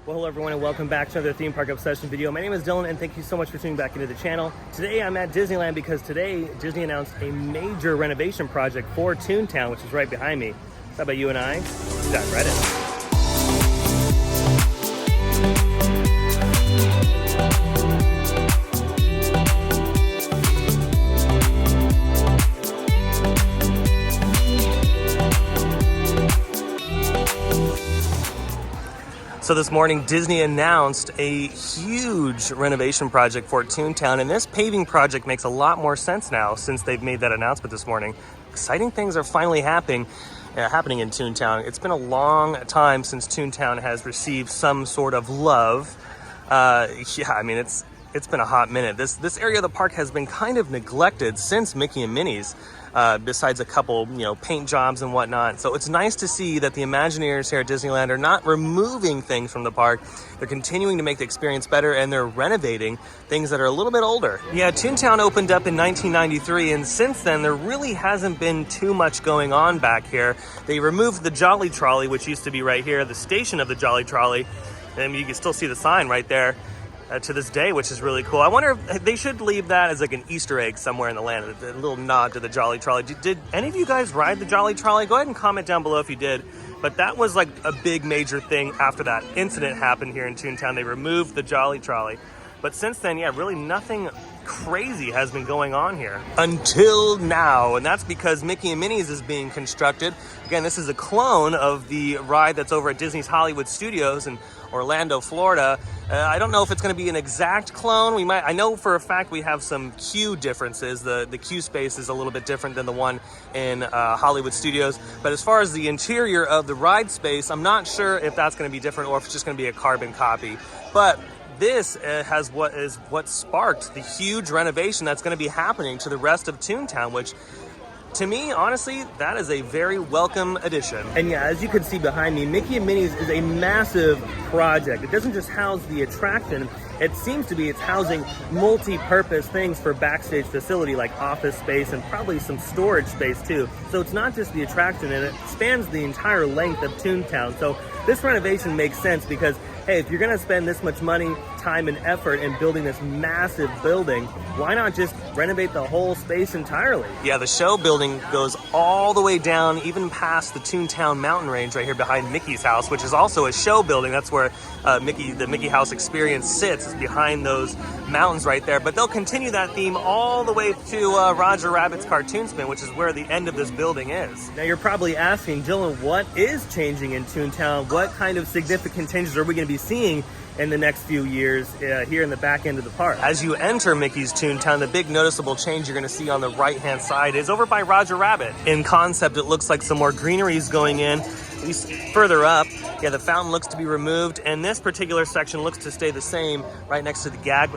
Well, hello everyone and welcome back to another Theme Park Obsession video. My name is Dylan and thank you so much for tuning back into the channel. Today I'm at Disneyland because today Disney announced a major renovation project for Toontown, which is right behind me. So how about you and I dive right in. So this morning, Disney announced a huge renovation project for Toontown, and this paving project makes a lot more sense now since they've made that announcement this morning. Exciting things are finally happening in Toontown. It's been a long time since Toontown has received some sort of love. It's been a hot minute. This area of the park has been kind of neglected since Mickey and Minnie's. Besides a couple, paint jobs and whatnot. So it's nice to see that the Imagineers here at Disneyland are not removing things from the park. They're continuing to make the experience better, and they're renovating things that are a little bit older. Yeah, Toontown opened up in 1993, and since then, there really hasn't been too much going on back here. They removed the Jolly Trolley, which used to be right here, the station of the Jolly Trolley, and you can still see the sign right there. To this day, which is really cool. I wonder if they should leave that as like an Easter egg somewhere in the land, a little nod to the Jolly Trolley. Did any of you guys ride the Jolly Trolley? Go ahead and comment down below if you did. But that was like a big major thing after that incident happened here in Toontown. They removed the Jolly Trolley. But since then, yeah, really nothing crazy has been going on here until now, and that's because Mickey and Minnie's is being constructed. Again, this is a clone of the ride that's over at Disney's Hollywood Studios in Orlando, Florida. I don't know if it's going to be an exact clone. I know for a fact we have some queue differences. The queue space is a little bit different than the one in Hollywood Studios. But as far as the interior of the ride space, I'm not sure if that's going to be different or if it's just going to be a carbon copy. But this has what sparked the huge renovation that's going to be happening to the rest of Toontown, which to me, honestly, that is a very welcome addition. And yeah, as you can see behind me, Mickey and Minnie's is a massive project. It doesn't just house the attraction. It seems to be it's housing multi-purpose things for backstage facility like office space and probably some storage space too. So it's not just the attraction, and it spans the entire length of Toontown. So this renovation makes sense because, hey, if you're gonna spend this much money, time, and effort in building this massive building, why not just renovate the whole space entirely? Yeah, the show building goes all the way down, even past the Toontown mountain range right here behind Mickey's house, which is also a show building. That's where the Mickey House Experience sits, is behind those mountains right there. But they'll continue that theme all the way to Roger Rabbit's Cartoon Spin, which is where the end of this building is. Now you're probably asking, Dylan, what is changing in Toontown? What kind of significant changes are we going to be seeing in the next few years here in the back end of the park? As you enter Mickey's Toontown, the big noticeable change you're going to see on the right-hand side is over by Roger Rabbit. In concept, it looks like some more greenery is going in. At least further up, yeah, the fountain looks to be removed, and this particular section looks to stay the same right next to the Gag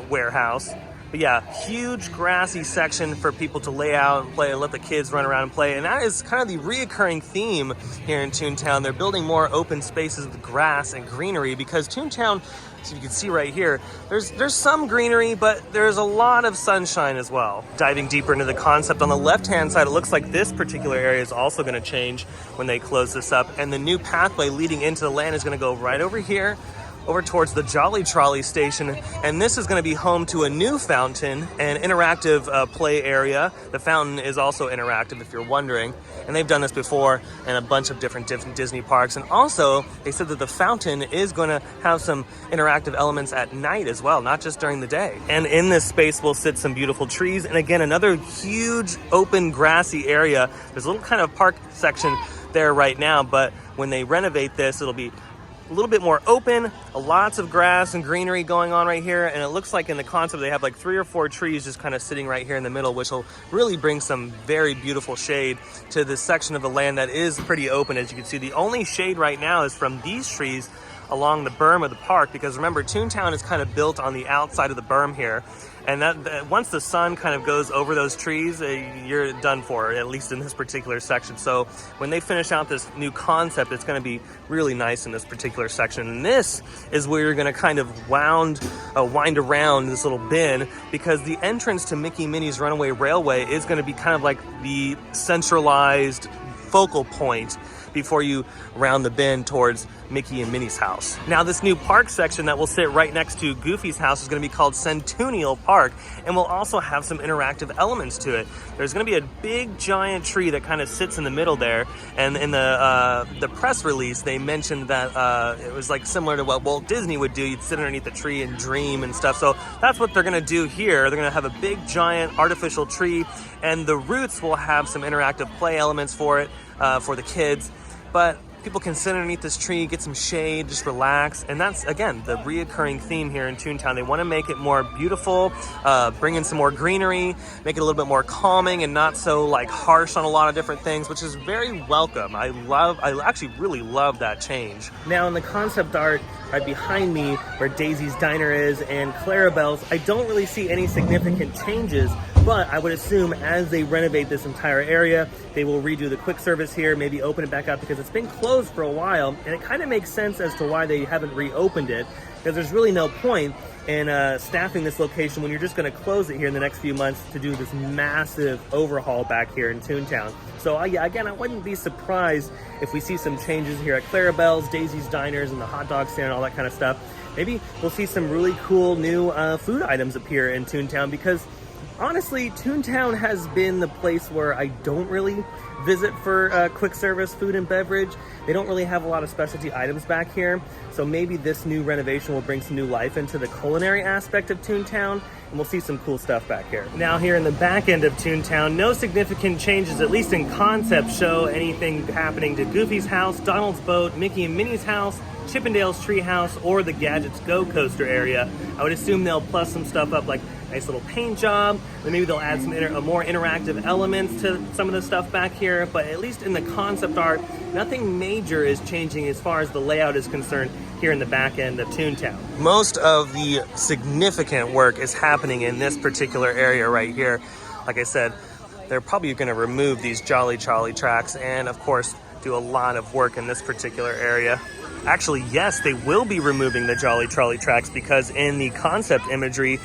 warehouse. But yeah, huge grassy section for people to lay out and play and let the kids run around and play. And that is kind of the reoccurring theme here in Toontown. They're building more open spaces with grass and greenery because Toontown, so you can see right here, there's some greenery, but there's a lot of sunshine as well. Diving deeper into the concept, on the left-hand side, it looks like this particular area is also going to change when they close this up. And the new pathway leading into the land is going to go right over here, over towards the Jolly Trolley station, and this is going to be home to a new fountain and interactive play area. The fountain is also interactive, if you're wondering, and they've done this before in a bunch of different Disney parks. And also, they said that the fountain is going to have some interactive elements at night as well, not just during the day. And in this space will sit some beautiful trees, and again, another huge open grassy area. There's a little kind of park section there right now, but when they renovate this, it'll be a little bit more open, lots of grass and greenery going on right here, and it looks like in the concept they have like 3 or 4 trees just kind of sitting right here in the middle, which will really bring some very beautiful shade to this section of the land that is pretty open. As you can see, the only shade right now is from these trees along the berm of the park, because remember, Toontown is kind of built on the outside of the berm here, and that once the sun kind of goes over those trees, you're done for, at least in this particular section. So when they finish out this new concept, it's going to be really nice in this particular section. And this is where you're going to kind of wind around this little bin, because the entrance to Mickey Minnie's Runaway Railway is going to be kind of like the centralized focal point before you round the bend towards Mickey and Minnie's house. Now, this new park section that will sit right next to Goofy's house is going to be called Centunial Park, and will also have some interactive elements to it. There's going to be a big giant tree that kind of sits in the middle there, and in the press release they mentioned that it was like similar to what Walt Disney would do. You'd sit underneath the tree and dream and stuff. So that's what they're going to do here. They're going to have a big giant artificial tree, and the roots will have some interactive play elements for it, for the kids. But people can sit underneath this tree, get some shade, just relax. And that's, again, the reoccurring theme here in Toontown. They want to make it more beautiful, bring in some more greenery, make it a little bit more calming and not so like harsh on a lot of different things, which is very welcome. I actually really love that change. Now, in the concept art right behind me, where Daisy's Diner is and Clarabelle's, I don't really see any significant changes, but I would assume as they renovate this entire area, they will redo the quick service here, maybe open it back up, because it's been closed for a while, and it kind of makes sense as to why they haven't reopened it, because there's really no point in staffing this location when you're just going to close it here in the next few months to do this massive overhaul back here in Toontown. So yeah, again, I wouldn't be surprised if we see some changes here at Clarabelle's, Daisy's Diners, and the hot dog stand and all that kind of stuff. Maybe we'll see some really cool new food items appear in Toontown, because honestly, Toontown has been the place where I don't really visit for quick service food and beverage. They don't really have a lot of specialty items back here. So maybe this new renovation will bring some new life into the culinary aspect of Toontown, and we'll see some cool stuff back here. Now, here in the back end of Toontown, no significant changes, at least in concept, show anything happening to Goofy's house, Donald's boat, Mickey and Minnie's house, Chippendale's treehouse, or the Gadgets Go Coaster area. I would assume they'll plus some stuff up, like nice little paint job, and maybe they'll add some more interactive elements to some of the stuff back here. But at least in the concept art, nothing major is changing as far as the layout is concerned here in the back end of Toontown. Most of the significant work is happening in this particular area right here. Like I said, they're probably going to remove these Jolly Charlie tracks, and of course do a lot of work in this particular area. Actually, yes, they will be removing the Jolly Charlie tracks, because in the concept imagery,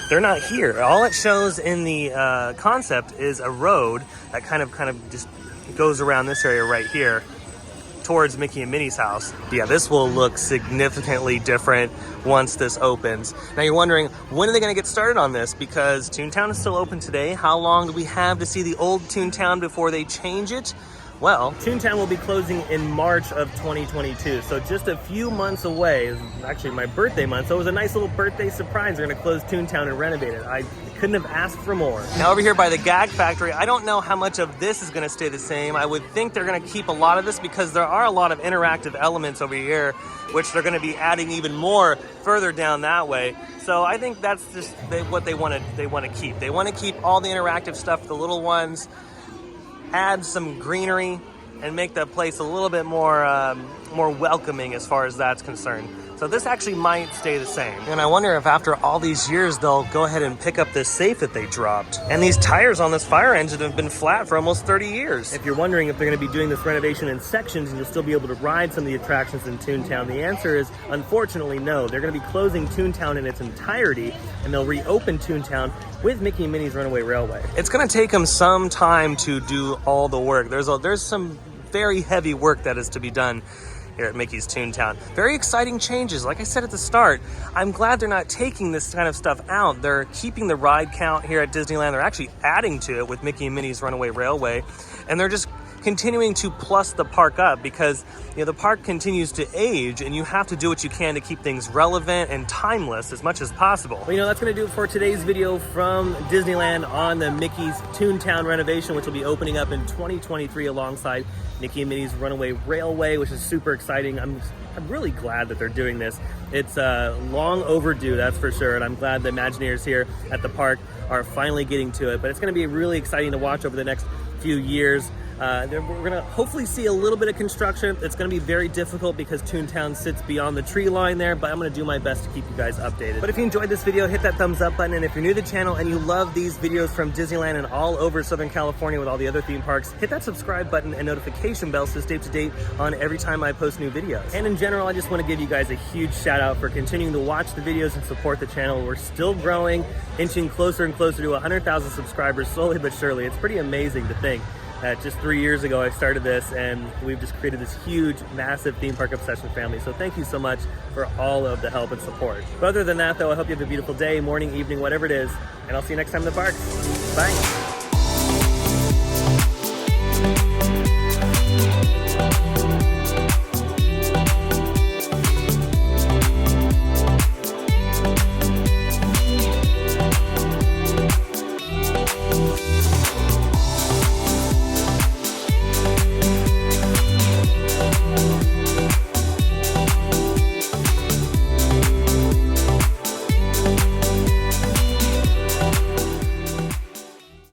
they're not here. All it shows in the concept is a road that kind of just goes around this area right here towards Mickey and Minnie's house. Yeah, this will look significantly different once this opens. Now you're wondering, when are they going to get started on this? Because Toontown is still open today. How long do we have to see the old Toontown before they change it? Well, Toontown will be closing in March of 2022, so just a few months away. It's actually my birthday month, so it was a nice little birthday surprise. They're going to close Toontown and renovate it. I couldn't have asked for more. Now over here by the Gag Factory, I don't know how much of this is going to stay the same. I would think they're going to keep a lot of this, because there are a lot of interactive elements over here, which they're going to be adding even more further down that way. So I think that's just what they want to keep. They want to keep all the interactive stuff, the little ones, add some greenery, and make the place a little bit more more welcoming as far as that's concerned. So this actually might stay the same. And I wonder if after all these years, they'll go ahead and pick up this safe that they dropped. And these tires on this fire engine have been flat for almost 30 years. If you're wondering if they're going to be doing this renovation in sections and you'll still be able to ride some of the attractions in Toontown, the answer is unfortunately no. They're going to be closing Toontown in its entirety, and they'll reopen Toontown with Mickey and Minnie's Runaway Railway. It's going to take them some time to do all the work. There's some very heavy work that is to be done here at Mickey's Toontown. Very exciting changes. Like I said at the start, I'm glad they're not taking this kind of stuff out. They're keeping the ride count here at Disneyland. They're actually adding to it with Mickey and Minnie's Runaway Railway. And they're just continuing to plus the park up, because the park continues to age, and you have to do what you can to keep things relevant and timeless as much as possible. Well, that's going to do it for today's video from Disneyland on the Mickey's Toontown renovation, which will be opening up in 2023 alongside Mickey and Minnie's Runaway Railway, which is super exciting. I'm really glad that they're doing this. It's long overdue, that's for sure, and I'm glad the Imagineers here at the park are finally getting to it. But it's going to be really exciting to watch over the next few years. We're going to hopefully see a little bit of construction. It's going to be very difficult because Toontown sits beyond the tree line there, but I'm going to do my best to keep you guys updated. But if you enjoyed this video, hit that thumbs up button. And if you're new to the channel and you love these videos from Disneyland and all over Southern California with all the other theme parks, hit that subscribe button and notification bell so stay up to date on every time I post new videos. And in general, I just want to give you guys a huge shout out for continuing to watch the videos and support the channel. We're still growing, inching closer and closer to 100,000 subscribers slowly but surely. It's pretty amazing to think Just 3 years ago, I started this, and we've just created this huge, massive theme park obsession family. So thank you so much for all of the help and support. But other than that, though, I hope you have a beautiful day, morning, evening, whatever it is, and I'll see you next time in the park. Bye.